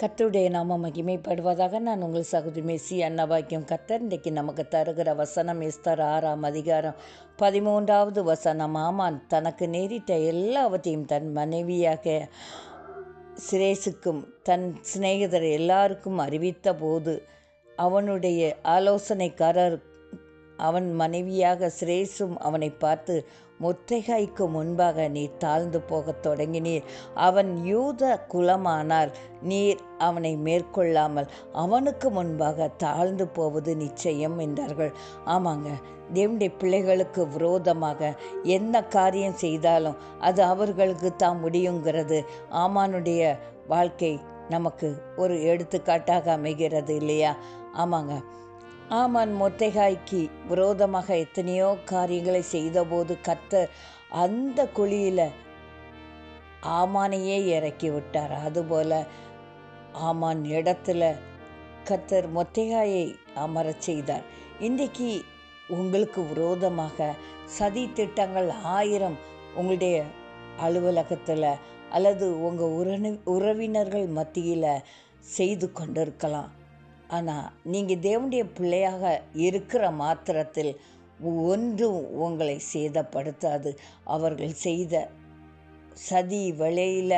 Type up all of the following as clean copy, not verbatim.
கர்த்தருடைய நாம மகிமைப்படுவதாக. நான் உங்கள் சகோதரி மெஸ்ஸி அன்னபாக்கியம். கர்த்தர் இன்றைக்கு நமக்கு தருகிற வசனம் எஸ்தர் 6ஆம் அதிகாரம் 13வது வசனம். ஆமான் தனக்கு நேரிட்ட எல்லாவற்றையும் தன் மனைவியாக சிரேசுக்கும் தன் சிநேகிதர் எல்லாருக்கும் அறிவித்த போது அவனுடைய ஆலோசனைக்காரர் அவன் மனைவியாக சிரேசும் அவனை பார்த்து, மொர்தெகாய்க்கு முன்பாக நீர் தாழ்ந்து போகத் தொடங்கினீர். அவன் யூத குலமானால் நீர் அவனை மேற்கொள்ளாமல் அவனுக்கு முன்பாக தாழ்ந்து போவது நிச்சயம் என்றார்கள். ஆமாங்க, தேவனுடைய பிள்ளைகளுக்கு விரோதமாக என்ன காரியம் செய்தாலும் அது அவர்களுக்கு தான் முடியுங்கிறது ஆமானுடைய வாழ்க்கை நமக்கு ஒரு எடுத்துக்காட்டாக அமைகிறது இல்லையா? ஆமாங்க, ஆமான் மொர்தெகாய்க்கு விரோதமாக எத்தனையோ காரியங்களை செய்தபோது கர்த்தர் அந்த குழியில் ஆமானையே இறக்கி விட்டார். அதுபோல் ஆமான் இடத்துல கர்த்தர் மொர்தெகாயை அமரச் செய்தார். இன்றைக்கு உங்களுக்கு விரோதமாக சதி திட்டங்கள் 1000 உங்களுடைய அலுவலகத்தில் அல்லது உங்கள் உறவினர்கள் மத்தியில் செய்து கொண்டிருக்கலாம். ஆனால் நீங்கள் தேவனுடைய பிள்ளையாக இருக்கிற மாத்திரத்தில் ஒன்றும் உங்களை சேதப்படுத்தாது. அவர்கள் செய்த சதி வலையில்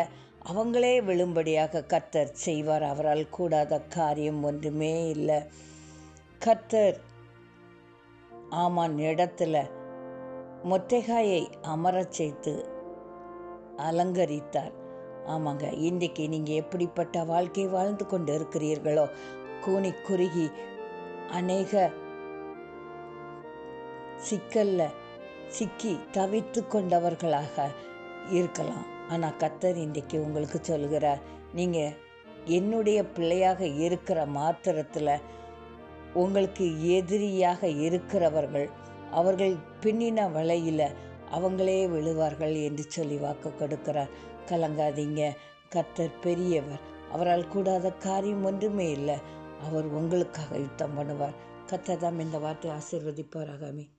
அவங்களே விழும்படியாக கர்த்தர் செய்வார். அவரால் கூடாத காரியம் ஒன்றுமே இல்லை. கர்த்தர் ஆமான் இடத்துல மொர்தெகாயை அமரச் செய்து அலங்கரித்தார். ஆமாங்க, இன்றைக்கு நீங்கள் எப்படிப்பட்ட வாழ்க்கை வாழ்ந்து கொண்டு இருக்கிறீர்களோ, கூனி குறுகி அநேக சிக்கலில் சிக்கி தவித்து கொண்டவர்களாக இருக்கலாம். ஆனால் கர்த்தர் இன்றைக்கு உங்களுக்கு சொல்கிறார், நீங்கள் என்னுடைய பிள்ளையாக இருக்கிற மாத்திரத்தில் உங்களுக்கு எதிரியாக இருக்கிறவர்கள் அவர்கள் பின்னின வலையில் அவங்களே விழுவார்கள் என்று சொல்லி வாக்கு கொடுக்கிறார். கலங்காதீங்க, கர்த்தர் பெரியவர். அவரால் கூடாத காரியம் ஒன்றுமே இல்லை. அவர் உங்களுக்காக யுத்தம் பண்ணுவார். கர்த்தர் தாம் இந்த வார்த்தை ஆசீர்வதிப்பாராக. ஆமென்.